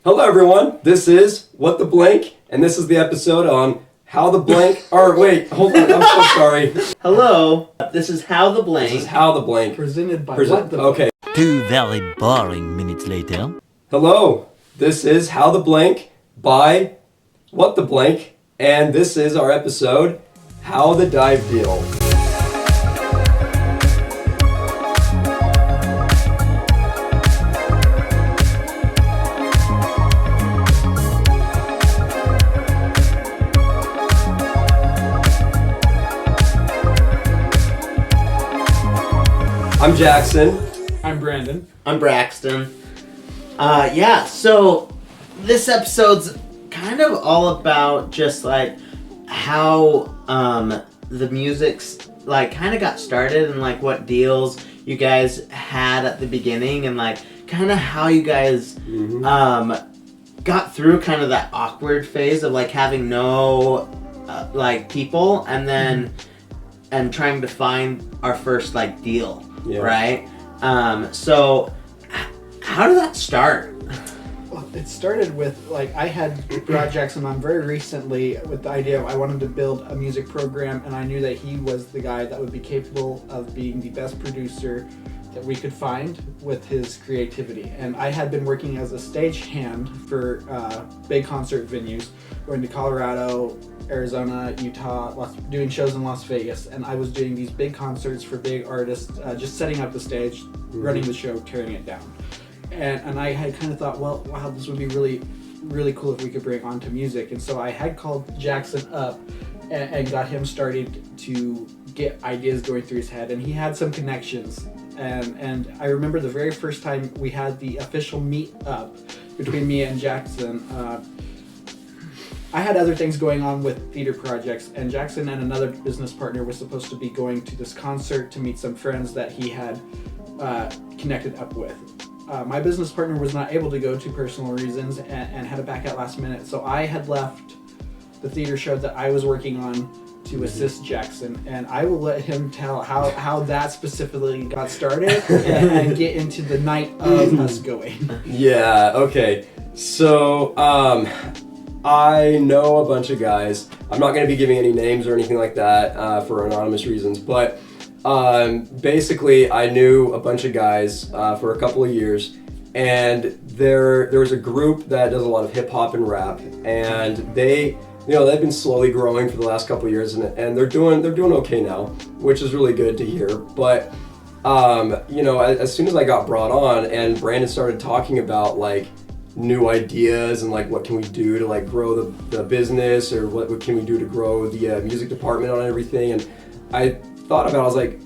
Hello everyone, this is What the Blank, and this is the episode on How the Blank, or wait, hold on, I'm so sorry. Hello, this is How the Blank. This is How the Blank. Presented by What the Blank. Okay. 2 very boring minutes later. Hello, this is How the Blank by What the Blank, and this is our episode, How the Dive Deal. I'm Jackson. I'm Brandon. I'm Braxton. So this episode's kind of all about just like how the music's like kind of got started and like what deals you guys had at the beginning and like kind of how you guys got through kind of that awkward phase of like having no like people and then and trying to find our first like deal. Yeah. Right? So how did that start? Well, it started with, like, I had brought Jackson on very recently with the idea of I wanted to build a music program, and I knew that he was the guy that would be capable of being the best producer that we could find with his creativity. And I had been working as a stagehand for big concert venues, going to Colorado, Arizona, Utah, doing shows in Las Vegas, and I was doing these big concerts for big artists, just setting up the stage, running the show, tearing it down. And I had kind of thought, well, wow, this would be really, really cool if we could bring onto music. And so I had called Jackson up and got him started to get ideas going through his head, and he had some connections. And I remember the very first time we had the official meet up between me and Jackson. I had other things going on with theater projects, and Jackson and another business partner were supposed to be going to this concert to meet some friends that he had connected up with. My business partner was not able to go to personal reasons and had to back out last minute, so I had left the theater show that I was working on to assist Jackson, and I will let him tell how that specifically got started and get into the night of us going. Yeah, okay. So, I know a bunch of guys. I'm not going to be giving any names or anything like that for anonymous reasons, but basically I knew a bunch of guys for a couple of years, and there was a group that does a lot of hip hop and rap, and they've been slowly growing for the last couple of years, and they're doing okay now, which is really good to hear. But as soon as I got brought on and Brandon started talking about like new ideas and like what can we do to like grow the business, or what can we do to grow the music department on everything, and I thought about it, I was like,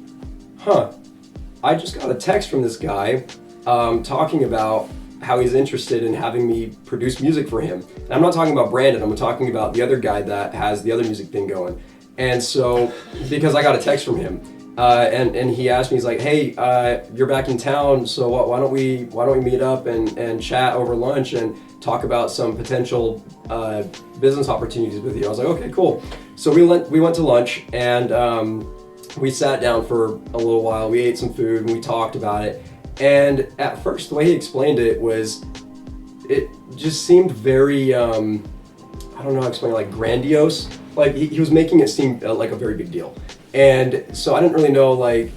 I just got a text from this guy talking about how he's interested in having me produce music for him. And I'm not talking about Brandon, I'm talking about the other guy that has the other music thing going. And so, because I got a text from him, and he asked me, he's like, hey, you're back in town, so why don't we meet up and chat over lunch and talk about some potential business opportunities with you. I was like, okay, cool. So we went to lunch, and we sat down for a little while. We ate some food and we talked about it. And at first, the way he explained it was, it just seemed very, I don't know how to explain it, like grandiose. Like he was making it seem like a very big deal. And so I didn't really know like,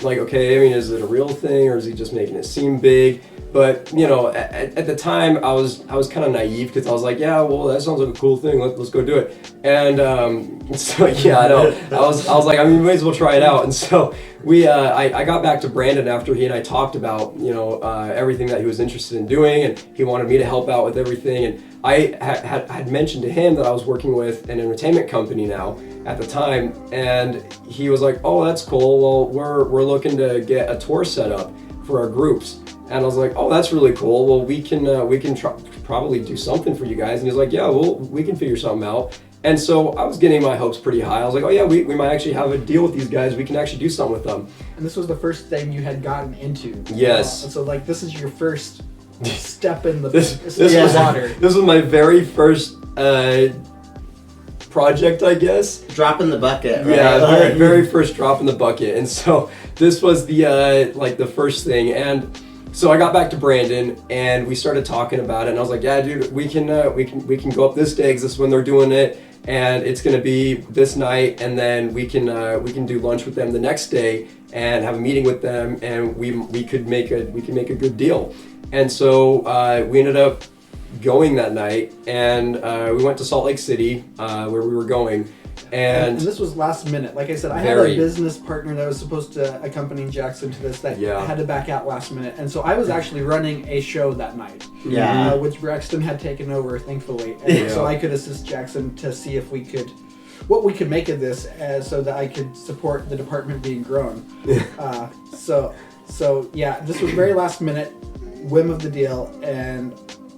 okay, I mean, is it a real thing or is he just making it seem big? But at the time I was kind of naive, because I was like, yeah, well, that sounds like a cool thing. Let's go do it. And so yeah, I know. I was like, I mean, we may as well try it out. And so I got back to Brandon after he and I talked about everything that he was interested in doing, and he wanted me to help out with everything. And I had mentioned to him that I was working with an entertainment company now at the time, and he was like, oh, that's cool. Well, we're looking to get a tour set up for our groups. And I was like, oh, that's really cool. Well, we can probably do something for you guys. And he was like, yeah, well, we can figure something out. And so I was getting my hopes pretty high. I was like, oh yeah, we might actually have a deal with these guys. We can actually do something with them. And this was the first thing you had gotten into. Yes. So like, this is your first step in the water. This was my very first project, I guess. Drop in the bucket, right? Yeah, very first drop in the bucket. And so this was the the first thing. And So I got back to Brandon and we started talking about it, and I was like, yeah, dude, we can go up this day 'cause this is when they're doing it, and it's gonna be this night, and then we can do lunch with them the next day and have a meeting with them, and we could make a good deal. And so we ended up going that night, and we went to Salt Lake City where we were going. And this was last minute. Like I said, I had Very. a business partner that was supposed to accompany Jackson to this that Yeah. had to back out last minute. And so I was actually running a show that night. Yeah. Which Braxton had taken over, thankfully. And so I could assist Jackson to see if what we could make of this so that I could support the department being grown. So yeah, this was very last minute, whim of the deal, and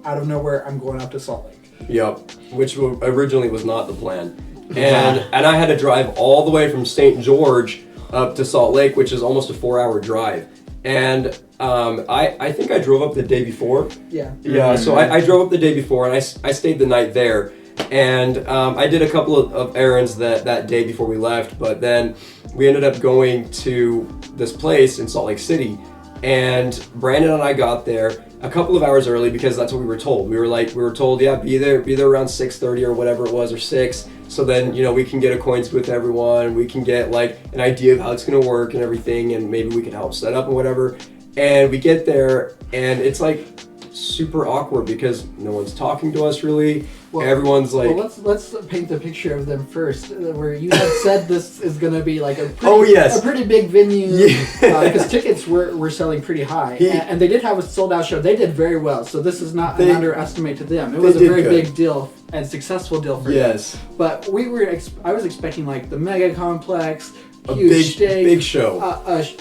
out of nowhere, I'm going up to Salt Lake. Yep, which originally was not the plan. And I had to drive all the way from St. George up to Salt Lake, which is almost a 4-hour drive. And I think I drove up the day before. Yeah. Yeah, so I drove up the day before, and I stayed the night there. And I did a couple of errands that day before we left, but then we ended up going to this place in Salt Lake City. And Brandon and I got there a couple of hours early because that's what we were told. We were told, yeah, be there around 6:30 or whatever it was, or 6. So then, we can get acquainted with everyone. We can get like an idea of how it's gonna work and everything, and maybe we can help set up and whatever. And we get there, and it's like super awkward because no one's talking to us really. Well, everyone's like, well, let's paint the picture of them first. Where you had said this is going to be like a pretty big venue, because tickets were selling pretty high, and they did have a sold out show. They did very well, so this is not an underestimate to them. It was a very big deal and successful deal for them. But I was expecting like the mega complex, huge stage, big show,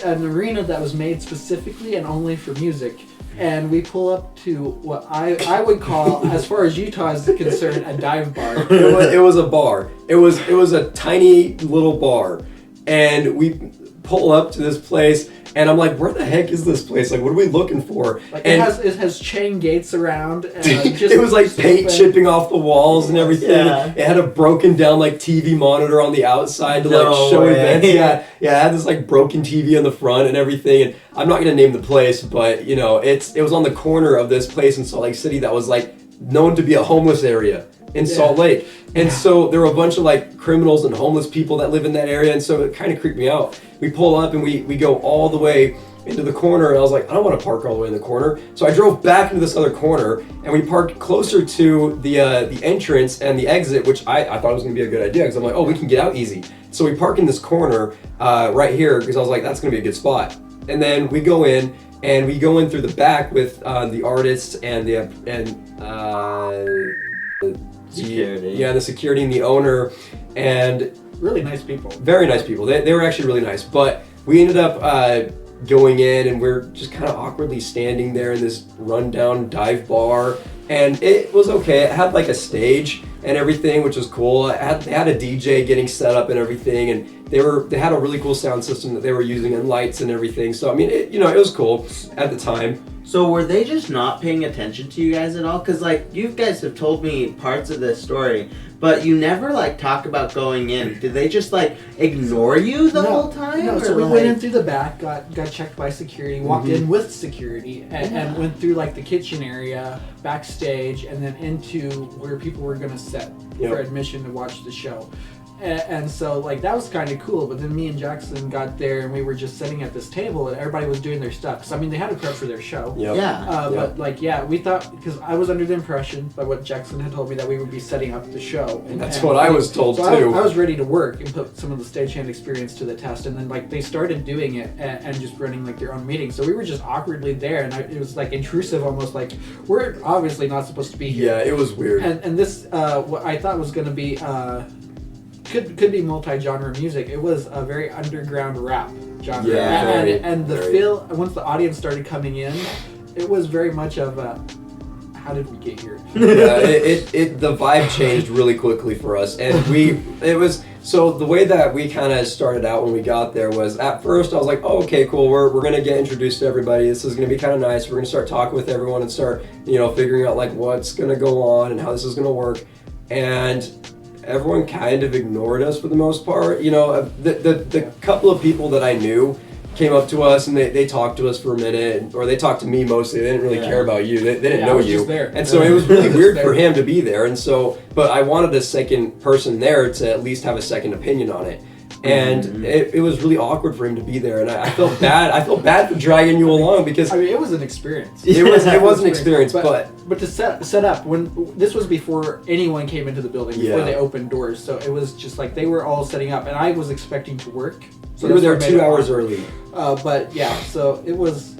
an arena that was made specifically and only for music. And we pull up to what I would call, as far as Utah is concerned, a dive bar. It was a bar. It was a tiny little bar, and we pull up to this place, and I'm like, where the heck is this place? Like, what are we looking for? Like, and it has chain gates around. And it was like paint chipping off the walls and everything. Yeah. It had a broken down like TV monitor on the outside to show events. Yeah, it had this like broken TV on the front and everything. And I'm not gonna name the place, but it was on the corner of this place in Salt Lake City that was like known to be a homeless area in Salt Lake. And so there were a bunch of like criminals and homeless people that live in that area, and so it kind of creeped me out. We pull up and we go all the way into the corner, and I was like, I don't want to park all the way in the corner. So I drove back into this other corner, and we parked closer to the entrance and the exit, which I thought was going to be a good idea, because I'm like, oh, we can get out easy. So we park in this corner right here, because I was like, that's going to be a good spot. And then we go in, and we go in through the back with the artists and the security. The security and the owner, and really nice people. Very nice people. They were actually really nice. But we ended up going in, and we're just kind of awkwardly standing there in this rundown dive bar, and it was okay. It had like a stage and everything, which was cool. They had a DJ getting set up and everything, and they had a really cool sound system that they were using and lights and everything. So I mean, it was cool at the time. So were they just not paying attention to you guys at all? Because like you guys have told me parts of this story, but you never like talk about going in. Did they just like ignore you the whole time? No, so or, we like... went in through the back, got checked by security, walked in with security, and went through like the kitchen area, backstage, and then into where people were gonna sit for admission to watch the show. And so like that was kind of cool, but then me and Jackson got there and we were just sitting at this table and everybody was doing their stuff. So I mean they had to prep for their show. But like we thought, because I was under the impression by what Jackson had told me that we would be setting up the show. And that's what I was told too. I was ready to work and put some of the stagehand experience to the test, and then like they started doing it and just running like their own meetings. So we were just awkwardly there, and it was like intrusive, almost like we're obviously not supposed to be here. Yeah, it was weird. And this what I thought was going to be. Could be multi-genre music. It was a very underground rap genre. Yeah, and the feel, once the audience started coming in, it was very much of a, how did we get here? The vibe changed really quickly for us, and so the way that we kind of started out when we got there was, at first I was like, oh, okay, cool, we're gonna get introduced to everybody. This is gonna be kind of nice. We're gonna start talking with everyone and start figuring out like what's gonna go on and how this is gonna work. And everyone kind of ignored us for the most part. The couple of people that I knew, came up to us and they talked to us for a minute, or they talked to me mostly. They didn't really care about you. They didn't know I was you. just there. And so it was really weird for him to be there. And so, but I wanted a second person there to at least have a second opinion on it. And it was really awkward for him to be there, and I felt bad. I felt bad for dragging you along because I mean, it was an experience. it was an experience, but to set up, when this was before anyone came into the building, before they opened doors, so it was just like they were all setting up, and I was expecting to work. So we were there 2 hours early. But yeah, so it was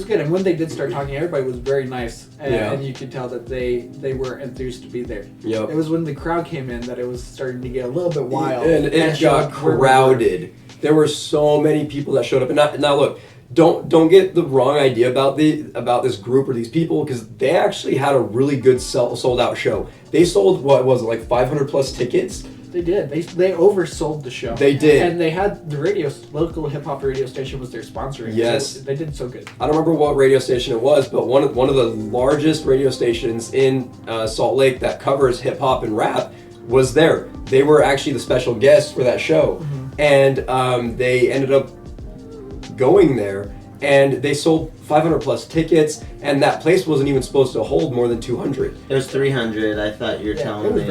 good, and when they did start talking, everybody was very nice, and you could tell that they were enthused to be there. Yep. It was when the crowd came in that it was starting to get a little bit wild. And it got crowded. There were so many people that showed up. And now look, don't get the wrong idea about this group or these people, because they actually had a really good sold out show. They sold, what was it, like 500 plus tickets? They did. They oversold the show. They did. And they had the local hip hop radio station was their sponsoring. Yes. So they did so good. I don't remember what radio station it was, but one of the largest radio stations in Salt Lake that covers hip hop and rap was there. They were actually the special guests for that show. And they ended up going there, and they sold 500 plus tickets, and that place wasn't even supposed to hold more than 200. It was 300. I thought you were telling me.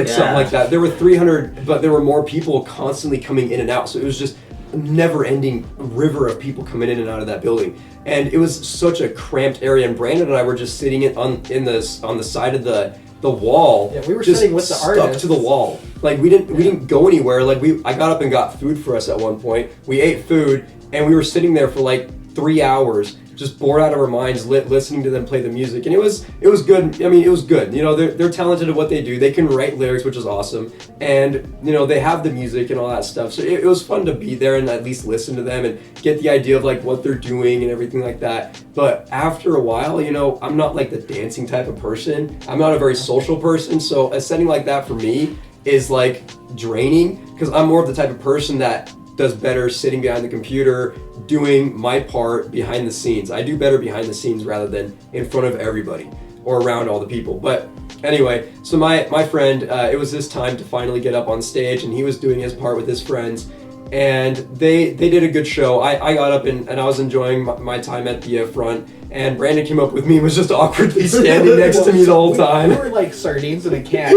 Something like that. There were 300, but there were more people constantly coming in and out, so it was just a never-ending river of people coming in and out of that building, and it was such a cramped area. And Brandon and I were just sitting on the side of the wall. Yeah, we were just sitting with the stuck artists. to the wall. Like we didn't go anywhere. Like I got up and got food for us at one point. We ate food, and we were sitting there for like 3 hours, just bored out of our minds, listening to them play the music. And it was good. I mean, it was good. You know, they're talented at what they do. They can write lyrics, which is awesome. And you know, they have the music and all that stuff. So it was fun to be there and at least listen to them and get the idea of like what they're doing and everything like that. But after a while, you know, I'm not like the dancing type of person. I'm not a very social person. So a setting like that for me is like draining, because I'm more of the type of person that does better sitting behind the computer doing my part behind the scenes. I do better behind the scenes rather than in front of everybody or around all the people. But anyway, so my friend, it was his time to finally get up on stage, and he was doing his part with his friends, and they did a good show. I got up and I was enjoying my time at the front, and Brandon came up with me and was just awkwardly standing next to me the whole time. We were like sardines in a can.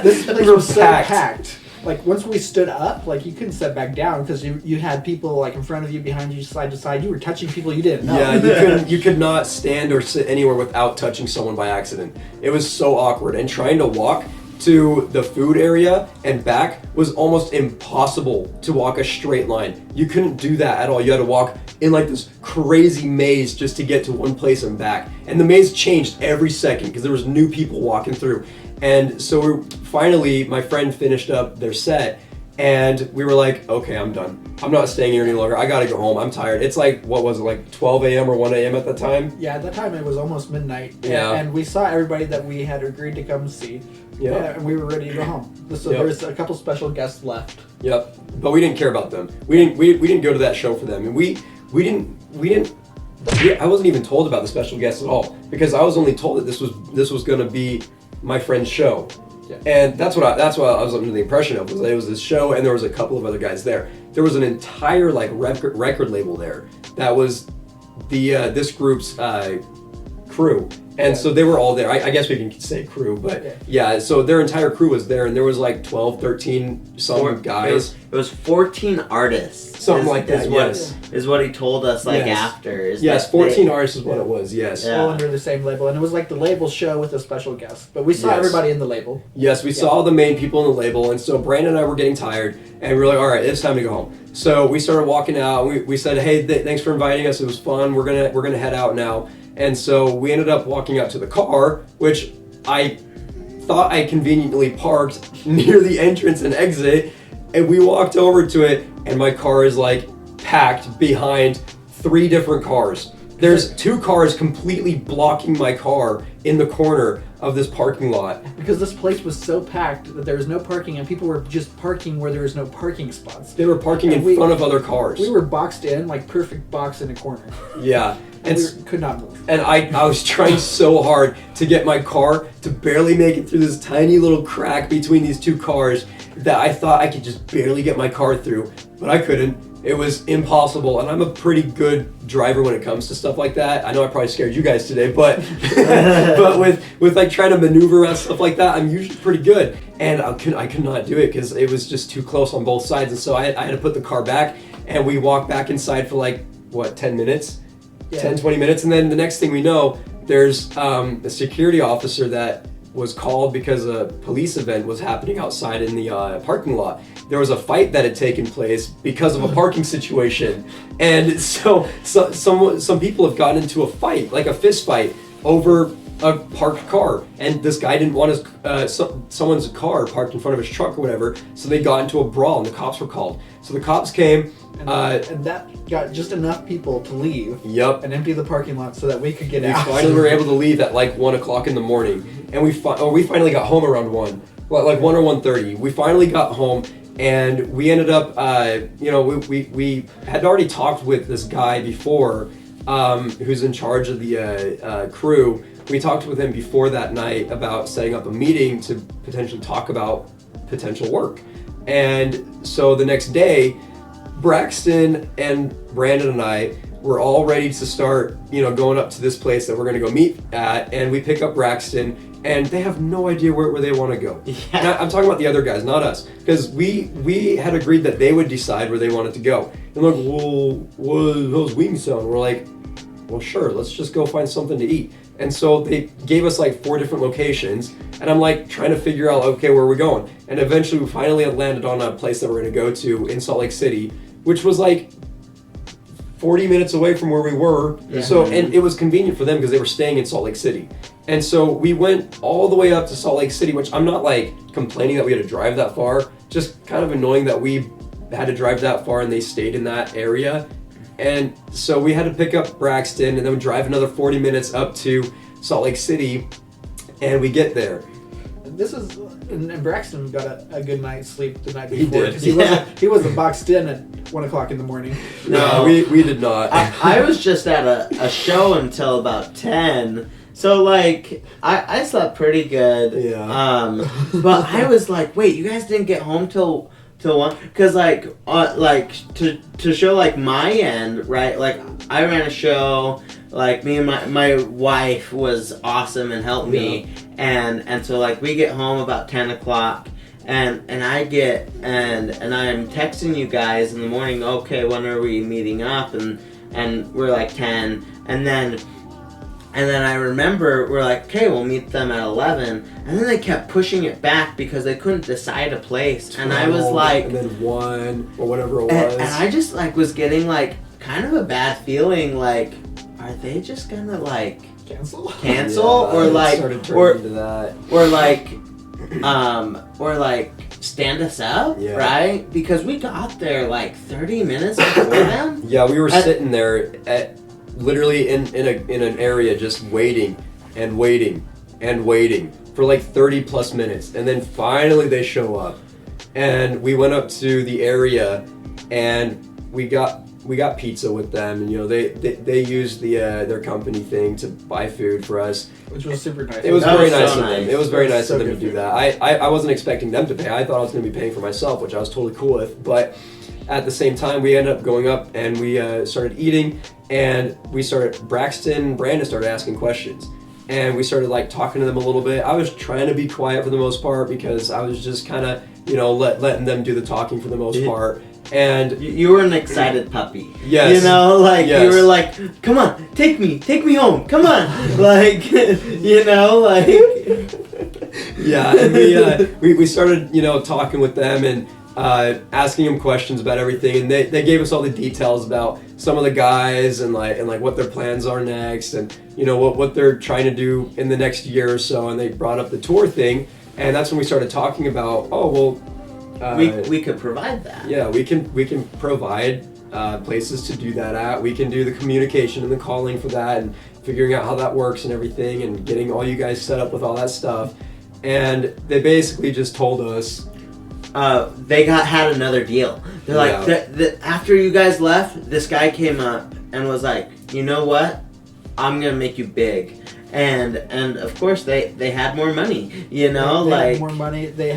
This place was so packed. Like once we stood up, like you couldn't sit back down because you had people like in front of you, behind you, side to side. You were touching people you didn't know. Yeah, you could not stand or sit anywhere without touching someone by accident. It was so awkward, and trying to walk to the food area and back was almost impossible to walk a straight line. You couldn't do that at all. You had to walk in like this crazy maze just to get to one place and back. And the maze changed every second because there was new people walking through. And so finally, my friend finished up their set, and we were like, okay, I'm done. I'm not staying here any longer. I gotta go home. I'm tired. It's like, what was it, like 12 a.m. or 1 a.m. at that time? Yeah, at that time it was almost midnight. Yeah. And we saw everybody that we had agreed to come see. Yeah. And we were ready to go home. So there was a couple special guests left. Yep. But we didn't care about them. We didn't go to that show for them. And we didn't. I wasn't even told about the special guests at all, because I was only told that this was gonna be my friend's show. Yeah. And that's what I was under the impression of, was that it was this show and there was a couple of other guys there. There was an entire like record label there that was this group's crew. And so they were all there. I guess we can say crew, but yeah, so their entire crew was there, and there was like 12, 13 some guys. It was 14 artists. Something like that, is what he told us after. Yes, 14 artists is what it was, yes. All under the same label, and it was like the label show with a special guest. But we saw everybody in the label. Yes, we saw the main people in the label, and so Brandon and I were getting tired, and we were like, all right, it's time to go home. So we started walking out, and we said, hey, thanks for inviting us, it was fun, we're gonna head out now. And so we ended up walking out to the car, which I thought I conveniently parked near the entrance and exit, and we walked over to it, and my car is like packed behind 3 different cars. There's 2 cars completely blocking my car in the corner of this parking lot. Because this place was so packed that there was no parking, and people were just parking where there was no parking spots. They were parking in front of other cars. We were boxed in, like perfect box in a corner. Yeah. And we could not move. And I was trying so hard to get my car to barely make it through this tiny little crack between these 2 cars that I thought I could just barely get my car through, but I couldn't. It was impossible, and I'm a pretty good driver when it comes to stuff like that. I know I probably scared you guys today, but but with like trying to maneuver around stuff like that, I'm usually pretty good. And I could not do it because it was just too close on both sides, and so I had to put the car back, and we walked back inside for like, what, 10 minutes? Yeah. 10, 20 minutes, and then the next thing we know, there's a security officer that was called because a police event was happening outside in the parking lot. There was a fight that had taken place because of a parking situation, and so some people have gotten into a fight, like a fist fight, over a parked car, and this guy didn't want his someone's car parked in front of his truck or whatever, so they got into a brawl, and the cops were called. So the cops came. And that got just enough people to leave. Yep. And empty the parking lot so that we could get out. We finally were able to leave at like 1 o'clock in the morning, and we finally got home around 1, like 1 or 1:30. We finally got home, and we ended up, we had already talked with this guy before, who's in charge of the crew. We talked with him before that night about setting up a meeting to potentially talk about potential work, and so the next day, Braxton and Brandon and I were all ready to start, going up to this place that we're going to go meet at, and we pick up Braxton, and they have no idea where they want to go. Yeah. And I'm talking about the other guys, not us, because we had agreed that they would decide where they wanted to go. And they're like, well, how's wings sound? We're like, well, sure, let's just go find something to eat. And so they gave us like 4 different locations, and I'm like trying to figure out, okay, where are we going? And eventually we finally landed on a place that we're going to go to in Salt Lake City, which was like 40 minutes away from where we were. Yeah. So, and it was convenient for them because they were staying in Salt Lake City. And so we went all the way up to Salt Lake City, which I'm not like complaining that we had to drive that far, just kind of annoying that we had to drive that far and they stayed in that area. And so we had to pick up Braxton and then drive another 40 minutes up to Salt Lake City, and we get there. And Braxton got a good night's sleep the night He before. did. 'Cause he wasn't boxed in at 1 o'clock in the morning. No, we did not. I was just at a show until about 10. So like I slept pretty good. Yeah. But I was like, wait, you guys didn't get home till 1? Because like to show like my end, right? Like I ran a show. Like me and my wife was awesome and helped me, and so like we get home about 10 o'clock, and I'm texting you guys in the morning. Okay, when are we meeting up? And we're like 10, and then I remember we're like, okay, we'll meet them at 11, and then they kept pushing it back because they couldn't decide a place, and I was like, and then 1 or whatever it was, and I just like was getting like kind of a bad feeling, like, are they just gonna like Cancel? Yeah, or like started turning into that. or like stand us up, Yeah. right? Because we got there like 30 minutes before them. Yeah, we were sitting there at literally in an area just waiting and waiting and waiting for like 30 plus minutes, and then finally they show up, and we went up to the area and we got pizza with them, and they used their company thing to buy food for us, Which was super nice. It was That very was nice so of them. nice. It was very That was nice so of them to good do food. that. I wasn't expecting them to pay. I thought I was going to be paying for myself, which I was totally cool with. But at the same time, we ended up going up and we started eating, and Braxton and Brandon started asking questions. And we started like talking to them a little bit. I was trying to be quiet for the most part because I was just kind of, letting them do the talking for the most part. And You were an excited puppy. Yes. Like Yes. you were like, come on, take me home, come on, like, like. yeah, and we started, talking with them and asking them questions about everything, and they gave us all the details about some of the guys and like what their plans are next, and what they're trying to do in the next year or so, and they brought up the tour thing, and that's when we started talking about, We could provide that. yeah, we can provide places to do that at. We can do the communication and the calling for that, and figuring out how that works and everything, and getting all you guys set up with all that stuff. And they basically just told us, They had another deal. They're like, after you guys left, this guy came up and was like, you know what? I'm gonna make you big. And of course they had more money. They Had more money. They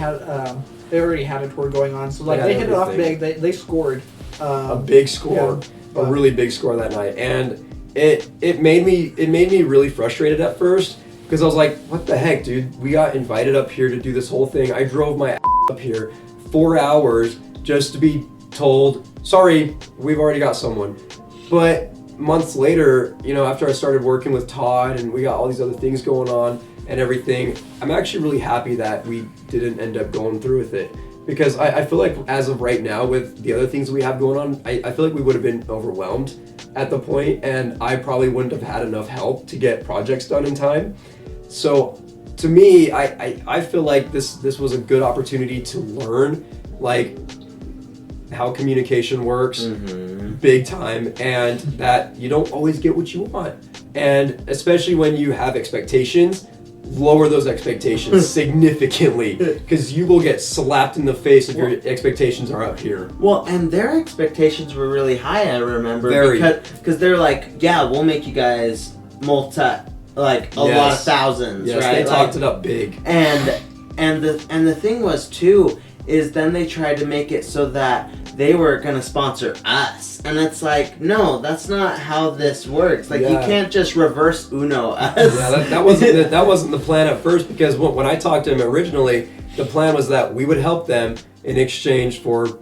already had a tour going on, so like They they had hit it off everything. big. They scored. a big score, yeah, a really big score that night, and it made me really frustrated at first because I was like, what the heck, dude? We got invited up here to do this whole thing. I drove my ass up here 4 hours just to be told, sorry, we've already got someone. But months later, you know, after I started working with Todd and we got all these other things going on and everything, I'm actually really happy that we didn't end up going through with it. Because I feel like as of right now, with the other things we have going on, I feel like we would have been overwhelmed at the point, and I probably wouldn't have had enough help to get projects done in time. So to me, I feel like this was a good opportunity to learn like how communication works big time, and that you don't always get what you want. And especially when you have expectations, lower those expectations significantly, because you will get slapped in the face if your expectations are up here. Well, and their expectations were really high, I remember. Very. Because they're like, yeah, we'll make you guys lot of thousands, yes, right? They talked it up big. And the thing was too, is then they tried to make it so that they were gonna sponsor us, and it's like, no, that's not how this works. Like, you can't just reverse Uno us. Yeah, that wasn't the plan at first, because when I talked to him originally, the plan was that we would help them in exchange for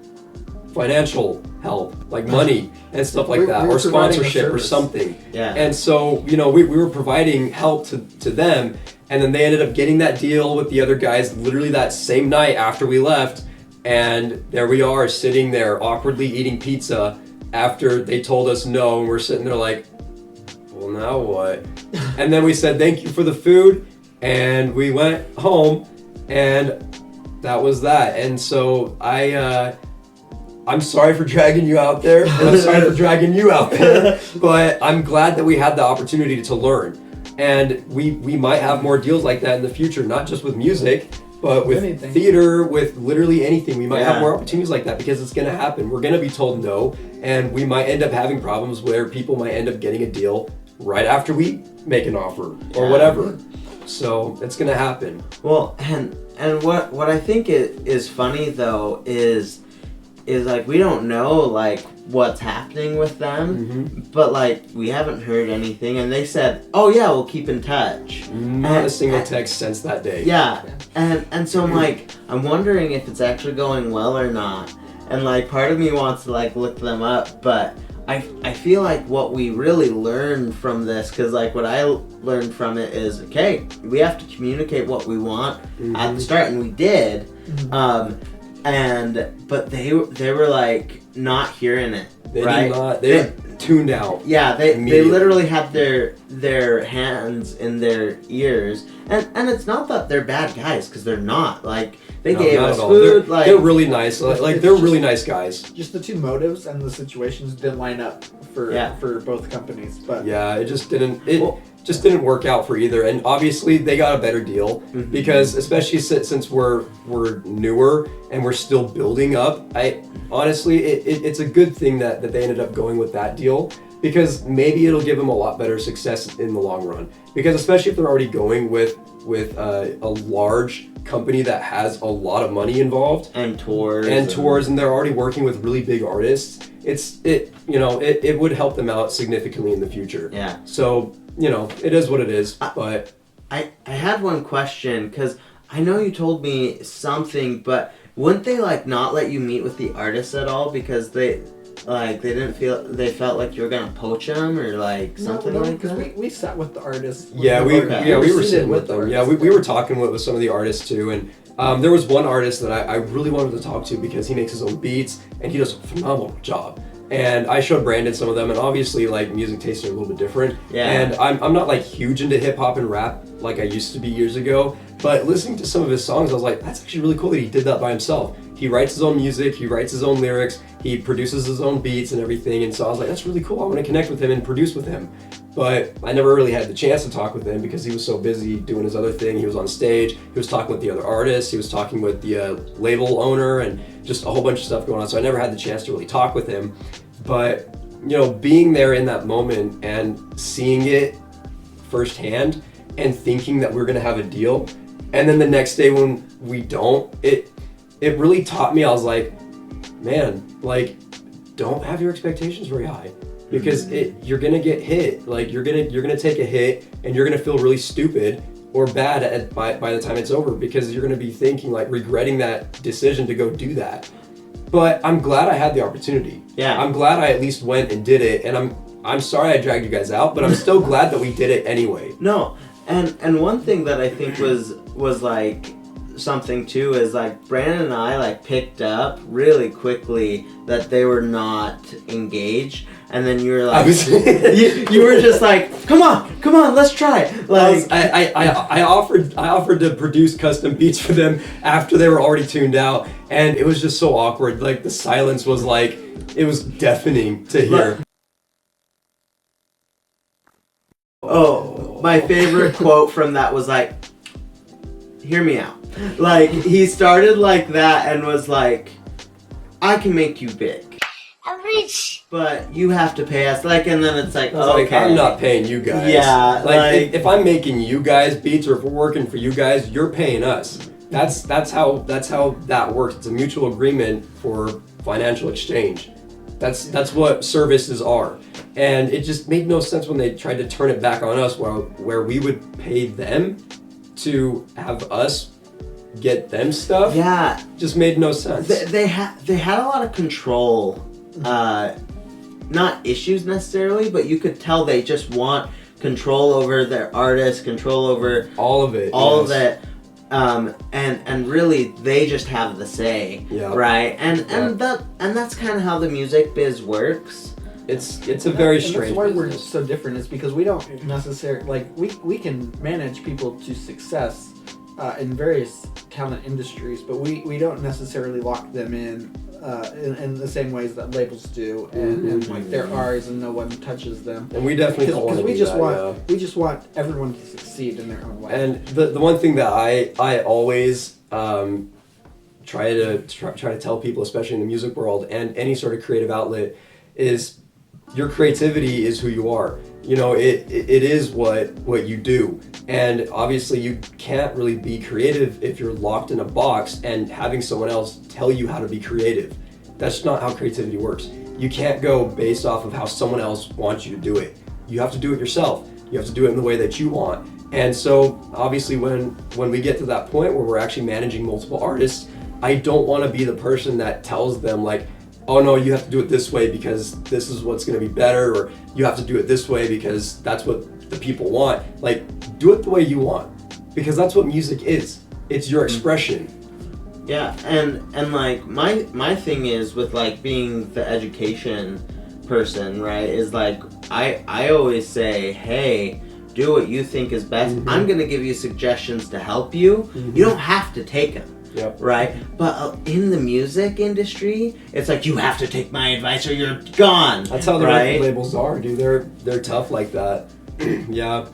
financial help, like money and stuff like that, or sponsorship or something. Yeah. And so, you know, we were providing help to them, and then they ended up getting that deal with the other guys literally that same night after we left. And there we are, sitting there awkwardly eating pizza after they told us no, and we're sitting there like, well, now what? And then we said thank you for the food, and we went home, and that was that. And so I'm sorry for dragging you out there, and I'm sorry for dragging you out there, but I'm glad that we had the opportunity to learn. And we might have more deals like that in the future, not just with music, but with anything. Theater, with literally anything. We might have more opportunities like that, because it's going to happen. We're going to be told no, and we might end up having problems where people might end up getting a deal right after we make an offer or whatever. So it's going to happen. Well, and what I think is funny though is like, we don't know like what's happening with them, but like, we haven't heard anything, and they said, oh yeah, we'll keep in touch. Not a single text since that day. Yeah. And so I'm like, I'm wondering if it's actually going well or not. And like, part of me wants to like look them up, but I feel like what we really learned from this, because like what I learned from it is, okay, we have to communicate what we want at the start, and we did. But they were like not hearing it. They right? did not. They tuned out. Yeah, they literally had their hands in their ears, and it's not that they're bad guys, because they're not. Like, they gave us food. They're really nice. Like they're really nice guys. Just the two motives and the situations didn't line up for both companies. But yeah, it just didn't. Just didn't work out for either, and obviously they got a better deal, because especially since we're newer and we're still building up. Honestly, it's a good thing that they ended up going with that deal, because maybe it'll give them a lot better success in the long run. Because especially if they're already going with a large company that has a lot of money involved and tours, and they're already working with really big artists, it would help them out significantly in the future. Yeah. So, you know, it is what it is. But I had one question, because I know you told me something, but wouldn't they like not let you meet with the artists at all, because they felt like you were gonna poach them, or like something like that? Because we sat with the artists. We were sitting with them. Yeah, we were talking with some of the artists too, and there was one artist that I really wanted to talk to, because he makes his own beats and he does a phenomenal job. And I showed Brandon some of them, and obviously like music tastes are a little bit different. Yeah. And I'm not like huge into hip hop and rap like I used to be years ago, but listening to some of his songs, I was like, that's actually really cool that he did that by himself. He writes his own music, he writes his own lyrics, he produces his own beats and everything, and so I was like, that's really cool, I want to connect with him and produce with him. But I never really had the chance to talk with him, because he was so busy doing his other thing. He was on stage, he was talking with the other artists, he was talking with the label owner, and just a whole bunch of stuff going on, so I never had the chance to really talk with him. But, you know, being there in that moment and seeing it firsthand and thinking that we're going to have a deal, and then the next day when we don't, it really taught me. I was like, man, like, don't have your expectations very high, because you're gonna get hit. Like you're gonna take a hit and you're gonna feel really stupid or bad by the time it's over, because you're gonna be thinking, like, regretting that decision to go do that. But I'm glad I had the opportunity. Yeah. I'm glad I at least went and did it, and I'm sorry I dragged you guys out, but I'm still glad that we did it anyway. No, and one thing that I think was like something too is like Brandon and I like picked up really quickly that they were not engaged, and then you were like, you were just like, come on, let's try. Like I offered to produce custom beats for them after they were already tuned out, and it was just so awkward. Like the silence was like, it was deafening to hear. Oh, my favorite quote from that was like, hear me out. Like, he started like that and was like, I can make you big, I'm rich. but you have to pay us. Like, and then it's like, I was okay. like, I'm not paying you guys. Yeah, like- if I'm making you guys beats, or if we're working for you guys, you're paying us. That's how that works. It's a mutual agreement for financial exchange. That's what services are. And it just made no sense when they tried to turn it back on us, where we would pay them to have us get them stuff. Yeah, Just made no sense. they had a lot of control, not issues necessarily, but you could tell they just want control over their artists, control over all of it. all yes. of it. And really they just have the say, Yeah. right? And that's kind of how the music biz works. It's a very and strange that's why we're business. so different, is because we don't necessarily, like, we can manage people to success in various talent industries, but we don't necessarily lock them in the same ways that labels do, and like they're ours and no one touches them. And we definitely don't want Because to we do just that, want yeah. we just want everyone to succeed in their own way. And the one thing that I always try to tell people, especially in the music world and any sort of creative outlet, is your creativity is who you are. You know, it is what you do. And obviously you can't really be creative if you're locked in a box and having someone else tell you how to be creative. That's not how creativity works. You can't go based off of how someone else wants you to do it. You have to do it yourself. You have to do it in the way that you want. And so obviously when we get to that point where we're actually managing multiple artists, I don't want to be the person that tells them, like, oh no, you have to do it this way because this is what's going to be better, or you have to do it this way because that's what the people want. Like, do it the way you want, because that's what music is. It's your expression. Yeah, and like my thing is with like being the education person, right, is like I always say, hey, do what you think is best. Mm-hmm. I'm gonna give you suggestions to help you. You don't have to take them. Yep. Right? But in the music industry, it's like, you have to take my advice or you're gone. That's how the right? record labels are, dude. They're tough like that. Yeah.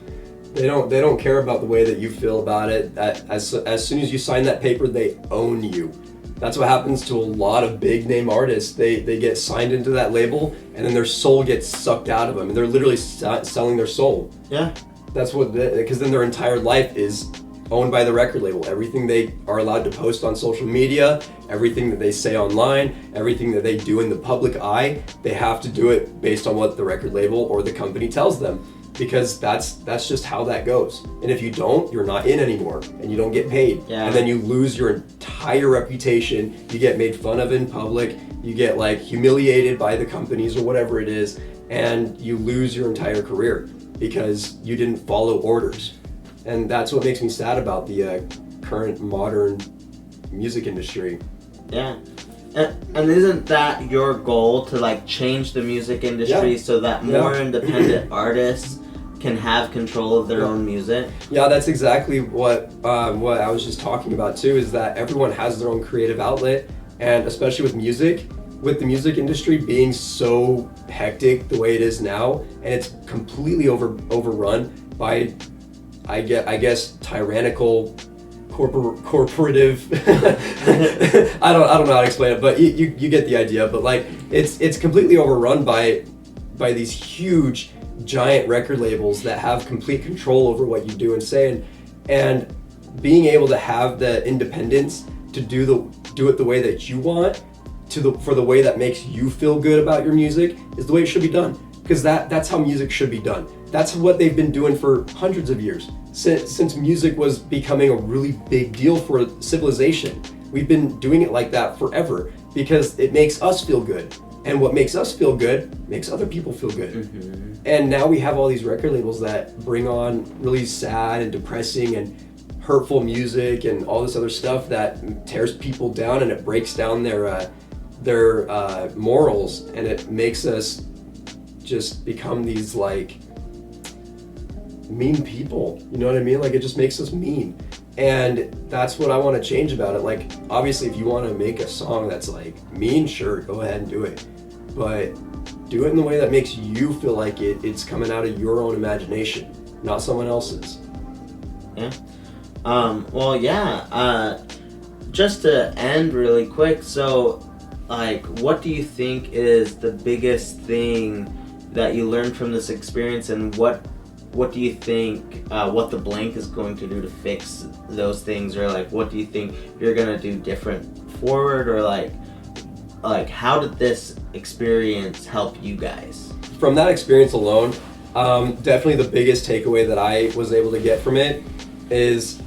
They don't care about the way that you feel about it. As soon as you sign that paper, they own you. That's what happens to a lot of big name artists. They get signed into that label, and then their soul gets sucked out of them, and they're literally selling their soul. Yeah. That's what, because then their entire life is owned by the record label. Everything they are allowed to post on social media, everything that they say online, everything that they do in the public eye, they have to do it based on what the record label or the company tells them, because that's just how that goes. And if you don't, you're not in anymore, and you don't get paid. Yeah. And then you lose your entire reputation. You get made fun of in public. You get like humiliated by the companies or whatever it is, and you lose your entire career because you didn't follow orders. And that's what makes me sad about the current modern music industry. Yeah. And isn't that your goal, to like change the music industry so that more independent artists can have control of their own music? Yeah, that's exactly what I was just talking about too, is that everyone has their own creative outlet, and especially with music, with the music industry being so hectic the way it is now, and it's completely overrun by I guess tyrannical corporative I don't know how to explain it, but you get the idea. But like it's completely overrun by these huge giant record labels that have complete control over what you do and say, and being able to have the independence to do it the way that you want, for the way that makes you feel good about your music is the way it should be done. Because that's how music should be done. That's what they've been doing for hundreds of years. Since music was becoming a really big deal for civilization. We've been doing it like that forever because it makes us feel good. And what makes us feel good makes other people feel good. Mm-hmm. And now we have all these record labels that bring on really sad and depressing and hurtful music and all this other stuff that tears people down, and it breaks down their morals, and it makes us just become these like mean people. You know what I mean? Like, it just makes us mean. And that's what I want to change about it. Like, obviously, if you want to make a song that's like mean, sure, go ahead and do it. But do it in the way that makes you feel like it's coming out of your own imagination, not someone else's. Yeah. Well, yeah. Just to end really quick, so, like, what do you think is the biggest thing that you learned from this experience, and what do you think what the blank is going to do to fix those things, or like what do you think you're gonna do different forward, or like how did this experience help you guys? From that experience alone, definitely the biggest takeaway that I was able to get from it is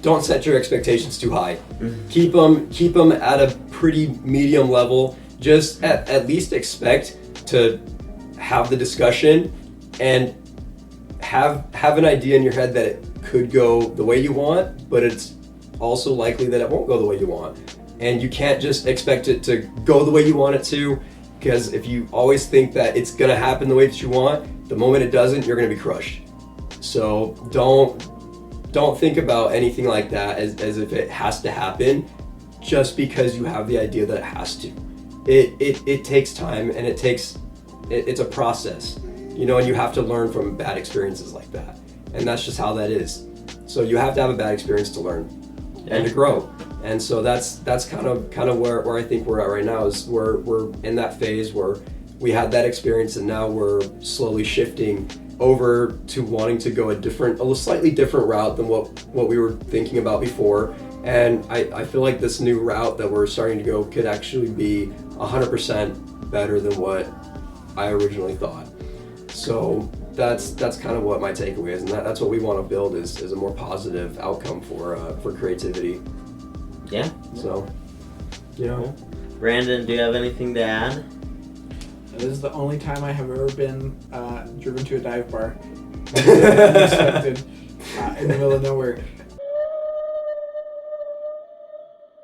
don't set your expectations too high. Mm-hmm. Keep them at a pretty medium level. Just at least expect to have the discussion and have an idea in your head that it could go the way you want, but it's also likely that it won't go the way you want. And you can't just expect it to go the way you want it to, because if you always think that it's gonna happen the way that you want, the moment it doesn't, you're gonna be crushed. So don't think about anything like that as if it has to happen just because you have the idea that it has to. It takes time, and it's a process. You know, and you have to learn from bad experiences like that. And that's just how that is. So you have to have a bad experience to learn and to grow. And so that's kind of where I think we're at right now, is we're in that phase where we had that experience, and now we're slowly shifting over to wanting to go a slightly different route than what we were thinking about before. And I feel like this new route that we're starting to go could actually be 100% better than what I originally thought. So that's kind of what my takeaway is, and that's what we want to build is a more positive outcome for creativity. Yeah. So, you know. Brandon, do you have anything to add? This is the only time I have ever been driven to a dive bar. Unexpected, in the middle of nowhere.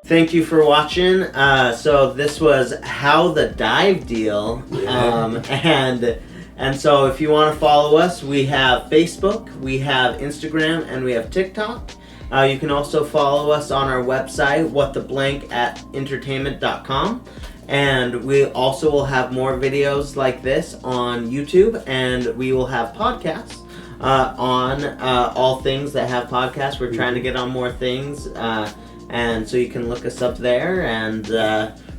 Thank you for watching. So this was How the Dive Deal. Yeah. And so if you want to follow us, we have Facebook, we have Instagram, and we have TikTok. You can also follow us on our website, whattheblank@entertainment.com. And we also will have more videos like this on YouTube, and we will have podcasts on all things that have podcasts. We're trying to get on more things, and so you can look us up there, and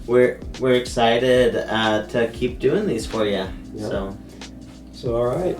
we're excited to keep doing these for you. Yep. So all right.